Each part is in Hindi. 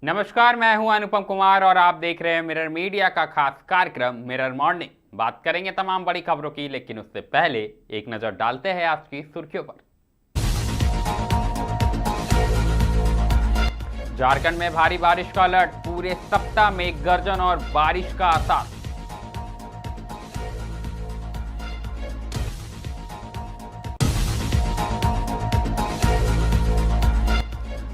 नमस्कार, मैं हूं अनुपम कुमार और आप देख रहे हैं मिरर मीडिया का खास कार्यक्रम मिरर मॉर्निंग। बात करेंगे तमाम बड़ी खबरों की, लेकिन उससे पहले एक नजर डालते हैं आज की सुर्खियों पर। झारखंड में भारी बारिश का अलर्ट, पूरे सप्ताह में गर्जन और बारिश का आसार।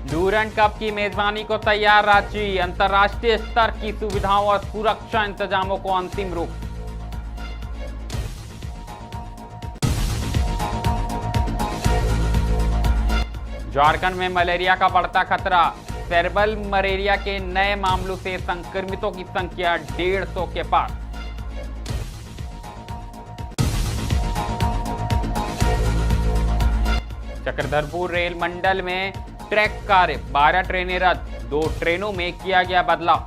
डूरंड कप की मेजबानी को तैयार रांची, अंतर्राष्ट्रीय स्तर की सुविधाओं और सुरक्षा इंतजामों को अंतिम रूप। झारखंड में मलेरिया का बढ़ता खतरा, सेरेब्रल मलेरिया के नए मामलों से संक्रमितों की संख्या 150 के पार। चक्रधरपुर रेल मंडल में ट्रैक कार्य, 12 ट्रेनें रद्द, 2 ट्रेनों में किया गया बदलाव।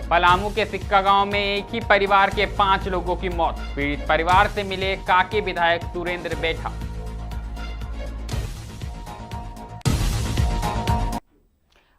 पलामू के सिक्का गांव में एक ही परिवार के 5 लोगों की मौत, पीड़ित परिवार से मिले काके विधायक सुरेंद्र बैठा।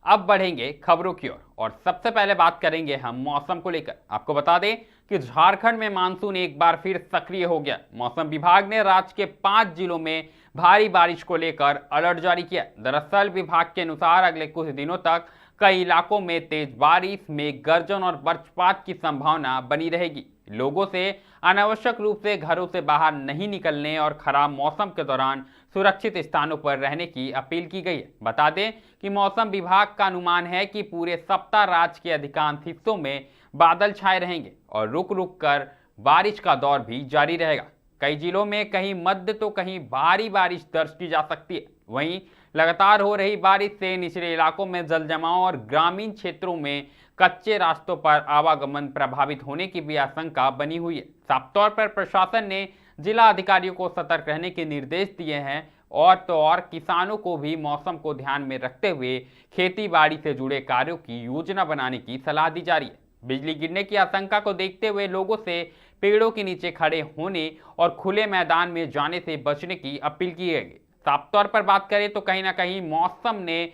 अब बढ़ेंगे खबरों की ओर और सबसे पहले बात करेंगे हम मौसम को लेकर। आपको बता दें कि झारखंड में मानसून एक बार फिर सक्रिय हो गया। मौसम विभाग ने राज्य के 5 जिलों में भारी बारिश को लेकर अलर्ट जारी किया। दरअसल विभाग के अनुसार अगले कुछ दिनों तक कई इलाकों में तेज बारिश, मेघ गर्जन और वज्रपात की संभावना बनी रहेगी। लोगों से अनावश्यक रूप से घरों से बाहर नहीं निकलने और खराब मौसम के दौरान सुरक्षित स्थानों पर रहने की अपील की गई है। बता दें कि मौसम विभाग का अनुमान है कि पूरे सप्ताह राज्य के अधिकांश हिस्सों में बादल छाए रहेंगे और रुक रुक कर बारिश का दौर भी जारी रहेगा। कई जिलों में कहीं मध्य तो कहीं भारी बारिश दर्ज की जा सकती है। वहीं लगातार हो रही बारिश से निचले इलाकों में जल जमाव और ग्रामीण क्षेत्रों में कच्चे रास्तों पर आवागमन प्रभावित होने की भी आशंका बनी हुई है। साफ तौर पर प्रशासन ने जिला अधिकारियों को सतर्क रहने के निर्देश दिए हैं और तो और किसानों को भी मौसम को ध्यान में रखते हुए खेती बाड़ी से जुड़े कार्यों की योजना बनाने की सलाह दी जा रही है। बिजली गिरने की आशंका को देखते हुए लोगों से पेड़ों के नीचे खड़े होने और खुले मैदान में जाने से बचने की अपील की गई। साफ तौर पर बात करें तो कहीं ना कहीं मौसम ने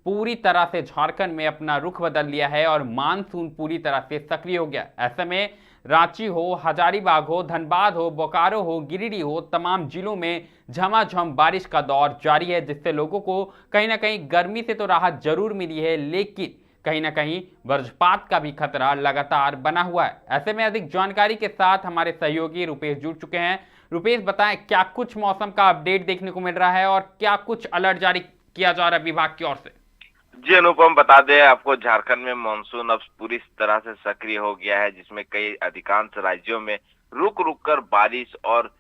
पूरी तरह से झारखंड में अपना रुख बदल लिया है और मानसून पूरी तरह से सक्रिय हो गया। ऐसे में रांची हो, हजारीबाग हो, धनबाद हो, बोकारो हो, गिरिडीह हो, तमाम जिलों में झमाझम बारिश का दौर जारी है, जिससे लोगों को कहीं ना कहीं गर्मी से तो राहत जरूर मिली है, लेकिन कहीं ना कहीं वज्रपात का भी खतरा लगातार बना हुआ है। ऐसे में अधिक जानकारी के साथ हमारे सहयोगी रुपेश जुड़ चुके हैं। रुपेश, बताएं क्या कुछ मौसम का अपडेट देखने को मिल रहा है और क्या कुछ अलर्ट जारी किया जा रहा है विभाग की ओर से? जी अनुपम, बता दें आपको, झारखंड में मानसून अब पूरी तरह से सक्रिय हो गया है, जिसमें कई अधिकांश राज्यों में रुक रुक कर बारिश और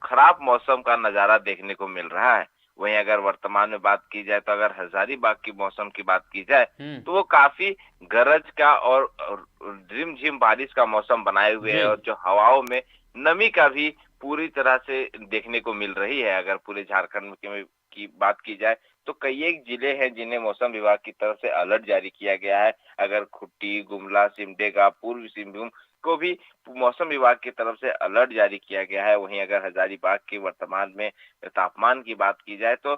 खराब मौसम का नजारा देखने को मिल रहा है। वहीं अगर वर्तमान में बात की जाए तो अगर हजारीबाग की मौसम की बात की जाए तो वो काफी गरज का और रिमझिम बारिश का मौसम बनाए हुए है और जो हवाओं में नमी का भी पूरी तरह से देखने को मिल रही है। अगर पूरे झारखंड की बात की जाए तो कई एक जिले हैं जिन्हें मौसम विभाग की तरफ से अलर्ट जारी किया गया है। अगर खूंटी, गुमला, सिमडेगा, पूर्वी सिंहभूम को भी मौसम विभाग की तरफ से अलर्ट जारी किया गया है। वहीं अगर हजारीबाग के वर्तमान में तापमान की बात की जाए तो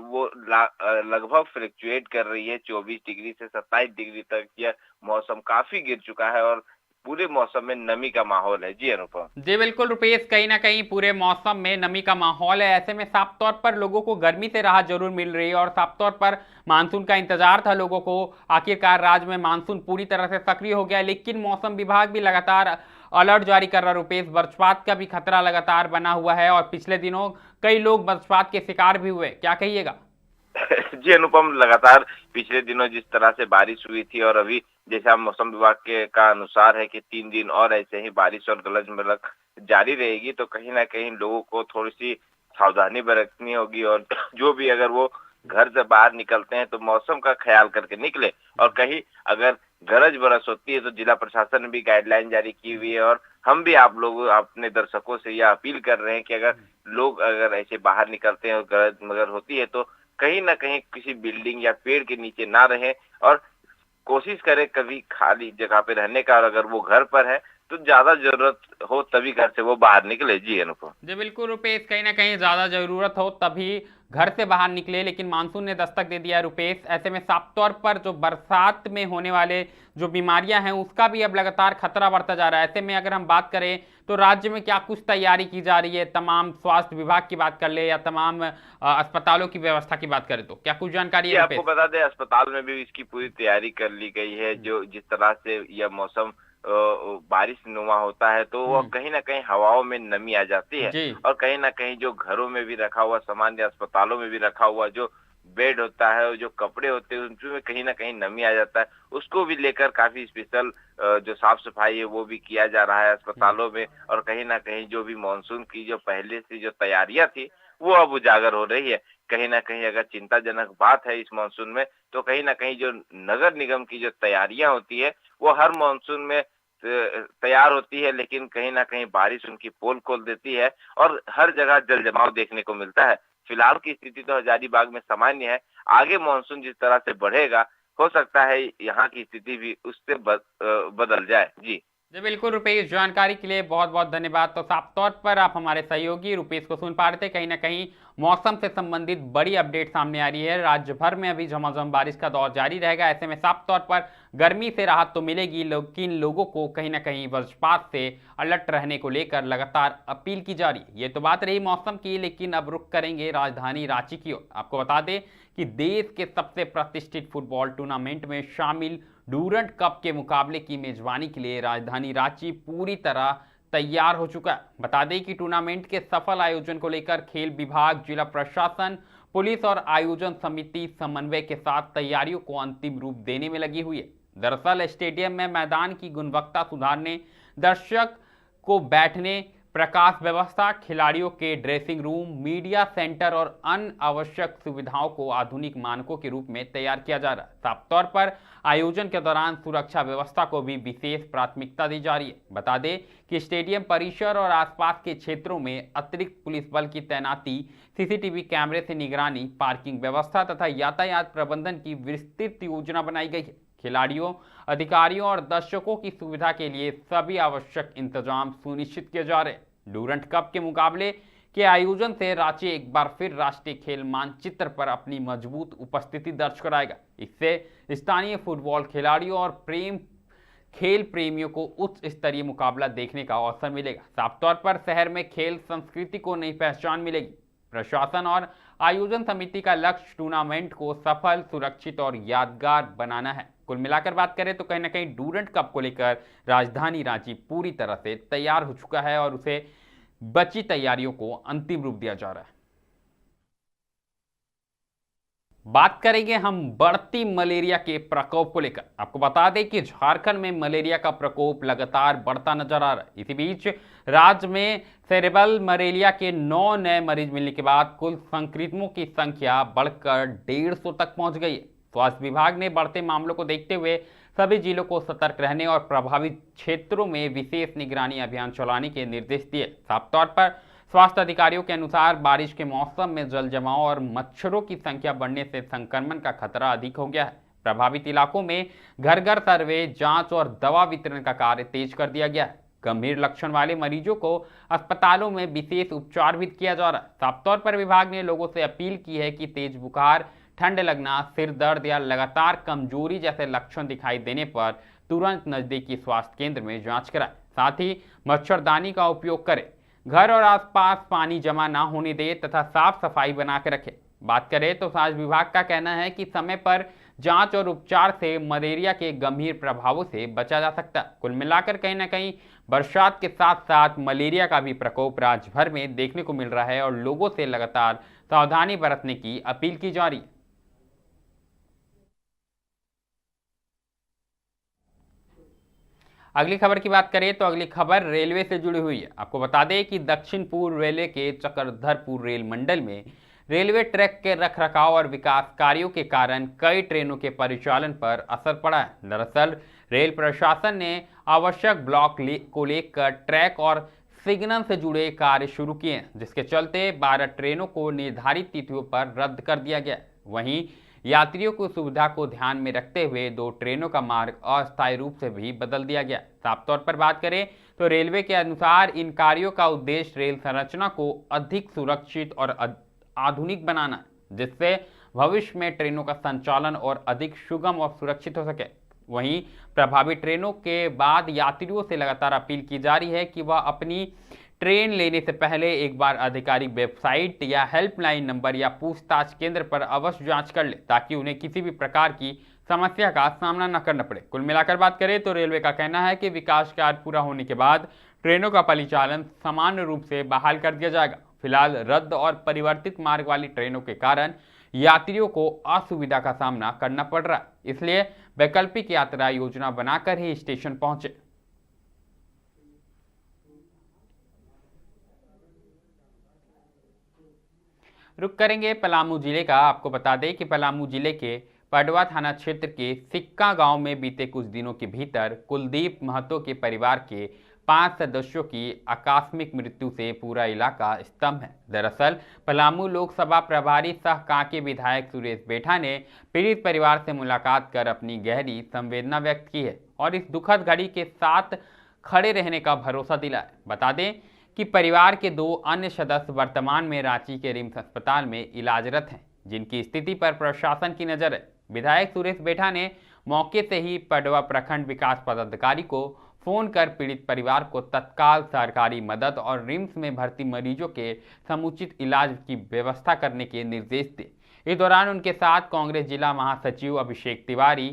वो लगभग फ्लक्चुएट कर रही है। 24 डिग्री से 27 डिग्री तक यह मौसम काफी गिर चुका है और पूरे मौसम में नमी का माहौल है। जी अनुपम। जी बिल्कुल रुपेश, कहीं ना कहीं पूरे मौसम में नमी का माहौल है। ऐसे में साफ तौर पर लोगों को गर्मी से राहत जरूर मिल रही है और साफ तौर पर मानसून का इंतजार था लोगों को। आखिरकार राज्य में मानसून पूरी तरह से सक्रिय हो गया, लेकिन मौसम विभाग भी लगातार अलर्ट जारी कर रहा है। रुपेश, वज्रपात का भी खतरा लगातार बना हुआ है और पिछले दिनों कई लोग वज्रपात के शिकार भी हुए, क्या कहिएगा? जी अनुपम, लगातार पिछले दिनों जिस तरह से बारिश हुई थी और अभी जैसा मौसम विभाग के का अनुसार है कि 3 दिन और ऐसे ही बारिश और गरज चमक जारी रहेगी, तो कहीं ना कहीं लोगों को थोड़ी सी सावधानी बरतनी होगी और जो भी अगर वो घर से बाहर निकलते हैं तो मौसम का ख्याल करके निकले। और कहीं अगर गरज बरस होती है तो जिला प्रशासन ने भी गाइडलाइन जारी की हुई है और हम भी आप लोग अपने दर्शकों से यह अपील कर रहे हैं कि अगर लोग अगर ऐसे बाहर निकलते हैं और गरज मगर होती है तो कहीं ना कहीं किसी बिल्डिंग या पेड़ के नीचे ना रहें और कोशिश करें कभी खाली जगह पे रहने का। और अगर वो घर पर है तो ज्यादा जरूरत हो तभी घर से वो बाहर निकले। जी अनुपम। जी बिल्कुल रुपेश, कहीं ना कहीं ज्यादा जरूरत हो तभी घर से बाहर निकले, लेकिन मानसून ने दस्तक दे दिया है रुपेश। ऐसे में साफ तौर पर जो बरसात में होने वाले जो बीमारियां हैं उसका भी अब लगातार खतरा बढ़ता जा रहा है। ऐसे में अगर हम बात करें तो राज्य में क्या कुछ तैयारी की जा रही है, तमाम स्वास्थ्य विभाग की बात कर ले या तमाम अस्पतालों की व्यवस्था की बात करें तो क्या कुछ जानकारी ये है आपको रुपेश? बता दें, अस्पताल में भी इसकी पूरी तैयारी कर ली गई है। जो जिस तरह से यह मौसम बारिश नुमा होता है तो वह कहीं ना कहीं हवाओं में नमी आ जाती है, जी और कहीं ना कहीं जो घरों में भी रखा हुआ सामान या अस्पतालों में भी रखा हुआ जो बेड होता है, जो कपड़े होते हैं, उनमें कहीं ना कहीं नमी आ जाता है। उसको भी लेकर काफी स्पेशल जो साफ सफाई है वो भी किया जा रहा है अस्पतालों में। और कहीं ना कहीं जो भी मानसून की जो पहले से जो तैयारियां थी वो अब उजागर हो रही है। कहीं ना कहीं अगर चिंताजनक बात है इस मानसून में, तो कहीं ना कहीं जो नगर निगम की जो तैयारियां होती है वो हर मानसून में तैयार होती है, लेकिन कहीं ना कहीं बारिश उनकी पोल खोल देती है और हर जगह जल जमाव देखने को मिलता है। फिलहाल की स्थिति तो हजारीबाग में सामान्य है। आगे मानसून जिस तरह से बढ़ेगा, हो सकता है यहाँ की स्थिति भी उससे बदल जाए। जी जी बिल्कुल रुपेश, जानकारी के लिए बहुत बहुत धन्यवाद। तो साफ तौर पर आप हमारे सहयोगी रुपेश को सुन पा रहे थे। कहीं ना कहीं मौसम से संबंधित बड़ी अपडेट सामने आ रही है। राज्य भर में अभी झमाझम बारिश का दौर जारी रहेगा। ऐसे में साफ तौर पर गर्मी से राहत तो मिलेगी, लेकिन लोगों को कहीं ना कहीं वज्रपात से अलर्ट रहने को लेकर लगातार अपील की जा रही है। ये तो बात रही मौसम की, लेकिन अब रुख करेंगे राजधानी रांची की ओर। आपको बता दें कि देश के सबसे प्रतिष्ठित फुटबॉल टूर्नामेंट में शामिल डूरंट कप के मुकाबले की मेजबानी के लिए राजधानी रांची पूरी तरह तैयार हो चुका है। बता दें कि टूर्नामेंट के सफल आयोजन को लेकर खेल विभाग, जिला प्रशासन, पुलिस और आयोजन समिति समन्वय के साथ तैयारियों को अंतिम रूप देने में लगी हुई है। दरअसल स्टेडियम में मैदान की गुणवत्ता सुधारने, दर्शक को बैठने, प्रकाश व्यवस्था, खिलाड़ियों के ड्रेसिंग रूम, मीडिया सेंटर और अन्य आवश्यक सुविधाओं को आधुनिक मानकों के रूप में तैयार किया जा रहा है। साफ तौर पर आयोजन के दौरान सुरक्षा व्यवस्था को भी विशेष प्राथमिकता दी जा रही है। बता दें कि स्टेडियम परिसर और आसपास के क्षेत्रों में अतिरिक्त पुलिस बल की तैनाती, सीसीटीवी कैमरे से निगरानी, पार्किंग व्यवस्था तथा यातायात प्रबंधन की विस्तृत योजना बनाई गई है। खिलाड़ियों, अधिकारियों और दर्शकों की सुविधा के लिए सभी आवश्यक इंतजाम सुनिश्चित किए जा रहे हैं। डूरंट कप के मुकाबले के आयोजन से रांची एक बार फिर राष्ट्रीय खेल मानचित्र पर अपनी मजबूत उपस्थिति दर्ज कराएगा। इससे स्थानीय फुटबॉल खिलाड़ियों और खेल प्रेमियों को उच्च स्तरीय मुकाबला देखने का अवसर मिलेगा। साफ तौर पर शहर में खेल संस्कृति को नई पहचान मिलेगी। प्रशासन और आयोजन समिति का लक्ष्य टूर्नामेंट को सफल, सुरक्षित और यादगार बनाना है। कुल मिलाकर बात करें तो कहीं ना कहीं डूरंट कप को लेकर राजधानी रांची पूरी तरह से तैयार हो चुका है और उसे बची तैयारियों को अंतिम रूप दिया जा रहा है। बात करेंगे हम बढ़ती मलेरिया के प्रकोप को लेकर। आपको बता दें कि झारखंड में मलेरिया का प्रकोप लगातार बढ़ता नजर आ रहा है। इसी बीच राज्य में सेरेबल मलेरिया के 9 नए मरीज मिलने के बाद कुल संक्रमितों की संख्या बढ़कर 150 तक पहुंच गई है। स्वास्थ्य विभाग ने बढ़ते मामलों को देखते हुए सभी जिलों को सतर्क रहने और प्रभावित क्षेत्रों में विशेष निगरानी अभियान चलाने के निर्देश दिए। साफ तौर पर स्वास्थ्य अधिकारियों के अनुसार बारिश के मौसम में जल जमाव और मच्छरों की संख्या बढ़ने से संक्रमण का खतरा अधिक हो गया है। प्रभावित इलाकों में घर घर सर्वे, जांच और दवा वितरण का कार्य तेज कर दिया गया है। गंभीर लक्षण वाले मरीजों को अस्पतालों में विशेष उपचार भी किया जा रहा है। साफ तौर पर विभाग ने लोगों से अपील की है कि तेज बुखार, ठंड लगना, सिर दर्द या लगातार कमजोरी जैसे लक्षण दिखाई देने पर तुरंत नजदीकी स्वास्थ्य केंद्र में जांच कराएं। साथ ही मच्छरदानी का उपयोग करें, घर और आसपास पानी जमा ना होने दे तथा साफ सफाई बना के रखें। बात करें तो स्वास्थ्य विभाग का कहना है कि समय पर जांच और उपचार से मलेरिया के गंभीर प्रभावों से बचा जा सकता है। कुल मिलाकर कहीं ना कहीं बरसात के साथ साथ मलेरिया का भी प्रकोप राज्य भर में देखने को मिल रहा है और लोगों से लगातार सावधानी बरतने की अपील की जा रही है। अगली खबर की बात करें तो अगली खबर रेलवे से जुड़ी हुई है। आपको बता दें कि दक्षिण पूर्व रेलवे के चक्रधरपुर रेल मंडल में रेलवे ट्रैक के रखरखाव और विकास कार्यों के कारण कई ट्रेनों के परिचालन पर असर पड़ा है। दरअसल रेल प्रशासन ने आवश्यक ब्लॉक को लेकर ट्रैक और सिग्नल से जुड़े कार्य शुरू किए हैं, जिसके चलते 12 ट्रेनों को निर्धारित तिथियों पर रद्द कर दिया गया। वहीं यात्रियों की सुविधा को ध्यान में रखते हुए 2 ट्रेनों का मार्ग अस्थायी रूप से भी बदल दिया गया। साफ तौर पर बात करें तो रेलवे के अनुसार इन कार्यों का उद्देश्य रेल संरचना को अधिक सुरक्षित और आधुनिक बनाना, जिससे भविष्य में ट्रेनों का संचालन और अधिक सुगम और सुरक्षित हो सके। वहीं प्रभावित ट्रेनों के बाद यात्रियों से लगातार अपील की जा रही है कि वह अपनी ट्रेन लेने से पहले एक बार आधिकारिक वेबसाइट या हेल्पलाइन नंबर या पूछताछ केंद्र पर अवश्य जांच कर ले, ताकि उन्हें किसी भी प्रकार की समस्या का सामना न करना पड़े। कुल मिलाकर बात करें तो रेलवे का कहना है कि विकास कार्य पूरा होने के बाद ट्रेनों का परिचालन सामान्य रूप से बहाल कर दिया जाएगा। फिलहाल रद्द और परिवर्तित मार्ग वाली ट्रेनों के कारण यात्रियों को असुविधा का सामना करना पड़ रहा है, इसलिए वैकल्पिक यात्रा योजना बनाकर ही स्टेशन पहुंचे। रुक करेंगे पलामू जिले का। आपको बता दें कि पलामू जिले के पडवा थाना क्षेत्र के सिक्का गांव में बीते कुछ दिनों के भीतर कुलदीप महतो के परिवार के 5 सदस्यों की आकस्मिक मृत्यु से पूरा इलाका स्तब्ध है। दरअसल पलामू लोकसभा प्रभारी सह कांके विधायक सुरेश बेठा ने पीड़ित परिवार से मुलाकात कर अपनी गहरी संवेदना व्यक्त की है और इस दुखद घड़ी के साथ खड़े रहने का भरोसा दिलाया। बता दें कि परिवार के 2 अन्य सदस्य वर्तमान में रांची के रिम्स अस्पताल में इलाजरत हैं, जिनकी स्थिति पर प्रशासन की नजर है। विधायक सुरेश बेठा ने मौके से ही पडवा प्रखंड विकास पदाधिकारी को फोन कर पीड़ित परिवार को तत्काल सरकारी मदद और रिम्स में भर्ती मरीजों के समुचित इलाज की व्यवस्था करने के निर्देश दिए। इस दौरान उनके साथ कांग्रेस जिला महासचिव अभिषेक तिवारी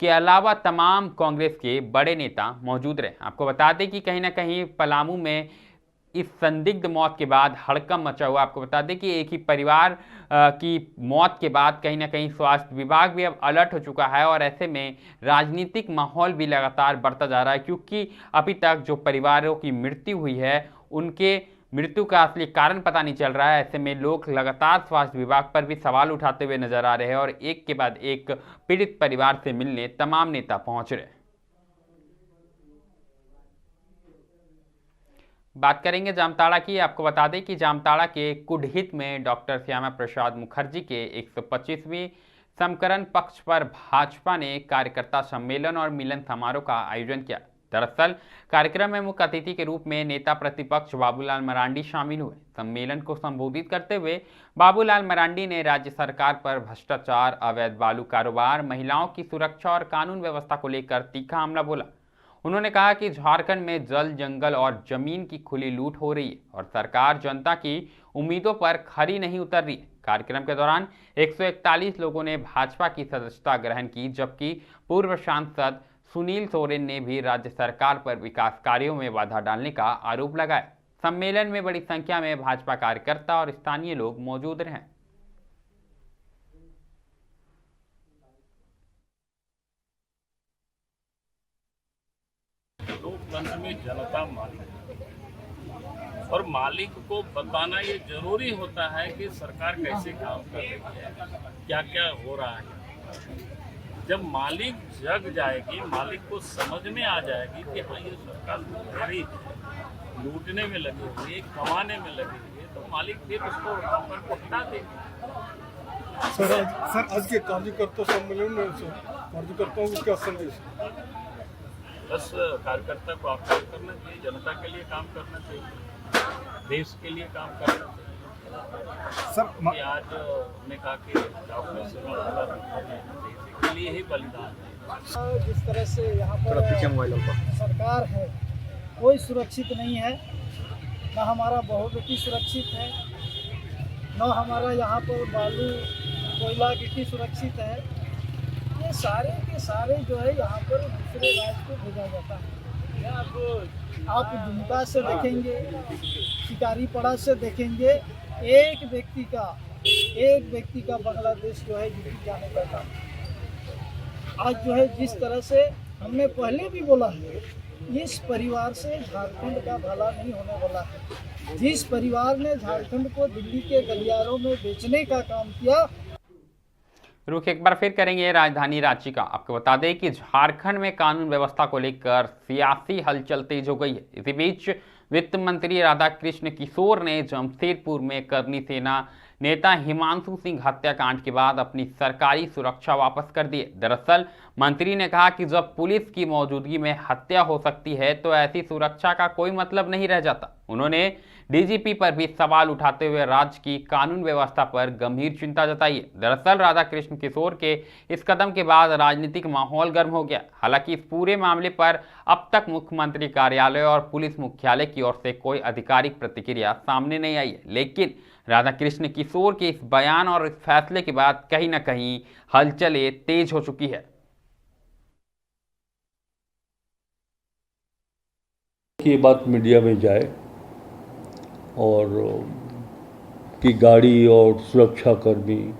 के अलावा तमाम कांग्रेस के बड़े नेता मौजूद रहे। आपको बता दें कि कहीं ना कहीं पलामू में इस संदिग्ध मौत के बाद हड़कंप मचा हुआ। आपको बता दें कि एक ही परिवार की मौत के बाद कहीं ना कहीं स्वास्थ्य विभाग भी अब अलर्ट हो चुका है और ऐसे में राजनीतिक माहौल भी लगातार बढ़ता जा रहा है, क्योंकि अभी तक जो परिवारों की मृत्यु हुई है उनके मृत्यु का असली कारण पता नहीं चल रहा है। ऐसे में लोग लगातार स्वास्थ्य विभाग पर भी सवाल उठाते हुए नजर आ रहे हैं और एक के बाद एक पीड़ित परिवार से मिलने तमाम नेता पहुंच रहे हैं। बात करेंगे जामताड़ा की। आपको बता दें कि जामताड़ा के कुढ़ित में डॉक्टर श्यामा प्रसाद मुखर्जी के 125वीं समकरण पक्ष पर भाजपा ने कार्यकर्ता सम्मेलन और मिलन समारोह का आयोजन किया। दरअसल कार्यक्रम में मुख्य अतिथि के रूप में नेता प्रतिपक्ष बाबूलाल मरांडी शामिल हुए। सम्मेलन को संबोधित करते हुए बाबूलाल मरांडी ने राज्य सरकार पर भ्रष्टाचार, अवैध बालू कारोबार, महिलाओं की सुरक्षा और कानून व्यवस्था को लेकर तीखा हमला बोला। उन्होंने कहा कि झारखंड में जल, जंगल और जमीन की खुली लूट हो रही है और सरकार जनता की उम्मीदों पर खरी नहीं उतर रही है। कार्यक्रम के दौरान 141 लोगों ने भाजपा की सदस्यता ग्रहण की, जबकि पूर्व सांसद सुनील सोरेन ने भी राज्य सरकार पर विकास कार्यों में बाधा डालने का आरोप लगाया। सम्मेलन में बड़ी संख्या में भाजपा कार्यकर्ता और स्थानीय लोग मौजूद रहे। लोकतंत्र में जनता मालिक है और मालिक को बताना ये जरूरी होता है कि सरकार कैसे काम कर रही है, क्या क्या हो रहा है। जब मालिक जग जाएगी, मालिक को समझ में आ जाएगी कि हाँ ये सरकार लूटरी है, लूटने में लगी हुई है, कमाने में लगी हुई है, तो मालिक फिर उसको नौकर को हटा देगा। सर आज के कार्यकर्ता सम्मेलन में कार्यकर्ताओं को क्या संदेश? बस कार्यकर्ता को आप काम करना चाहिए, जनता के लिए काम करना चाहिए, देश के लिए काम करना चाहिए। सर आज हमने कहा कि डॉक्टर के लिए ही बलिदान है। जिस तरह से यहाँ पर सरकार है, कोई सुरक्षित नहीं है, न हमारा बहु सुरक्षित है, न हमारा यहाँ पर बालू कोयला गिट्टी सुरक्षित है। ये सारे के सारे जो है यहाँ पर दूसरे राज्य को भेजा जाता है। आप दुमका से देखेंगे, शिकारीपड़ा से देखेंगे, एक व्यक्ति का बांग्लादेश जो है गिट्टी जाने का काम। आज जो है जिस तरह से हमने पहले भी बोला है, इस परिवार से झारखंड का भला नहीं होने वाला है। जिस परिवार ने झारखंड को दिल्ली के गलियारों में बेचने का काम किया। रुख एक बार फिर करेंगे राजधानी रांची का। आपको बता दें कि झारखंड में कानून व्यवस्था को लेकर सियासी हलचल तेज हो गई है। इसी बीच वित्त मंत्री राधाकृष्ण किशोर ने जमशेदपुर में करनी सेना नेता हिमांशु सिंह हत्याकांड के बाद अपनी सरकारी सुरक्षा वापस कर दी है। दरअसल मंत्री ने कहा कि जब पुलिस की मौजूदगी में हत्या हो सकती है तो ऐसी सुरक्षा का कोई मतलब नहीं रह जाता। उन्होंने डीजीपी पर भी सवाल उठाते हुए राज्य की कानून व्यवस्था पर गंभीर चिंता जताई है। दरअसल राधाकृष्ण किशोर के इस कदम के बाद राजनीतिक माहौल गर्म हो गया। हालांकि इस पूरे मामले पर अब तक मुख्यमंत्री कार्यालय और पुलिस मुख्यालय की ओर से कोई आधिकारिक प्रतिक्रिया सामने नहीं आई है, लेकिन राधाकृष्ण किशोर के इस बयान और इस फैसले के बाद कहीं ना कहीं हलचलें तेज हो चुकी है। ये बात मीडिया में जाए और कि गाड़ी और सुरक्षाकर्मी,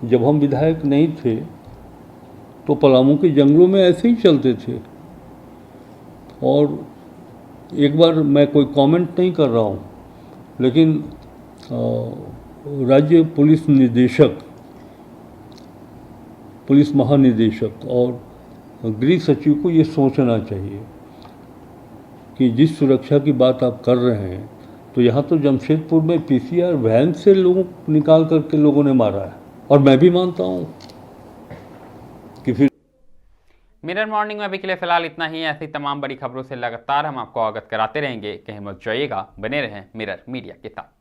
जब हम विधायक नहीं थे तो पलामू के जंगलों में ऐसे ही चलते थे। और एक बार, मैं कोई कमेंट नहीं कर रहा हूँ, लेकिन राज्य पुलिस निदेशक, पुलिस महानिदेशक और गृह सचिव को ये सोचना चाहिए कि जिस सुरक्षा की बात आप कर रहे हैं, तो यहाँ तो जमशेदपुर में पीसीआर वैन से लोगों निकाल करके लोगों ने मारा है। और मैं भी मानता हूँ कि फिर मिरर मॉर्निंग में अभी के लिए फिलहाल इतना ही। ऐसी तमाम बड़ी खबरों से लगातार हम आपको अवगत कराते रहेंगे। कहीं मत जाइएगा, बने रहें मिरर मीडिया के साथ।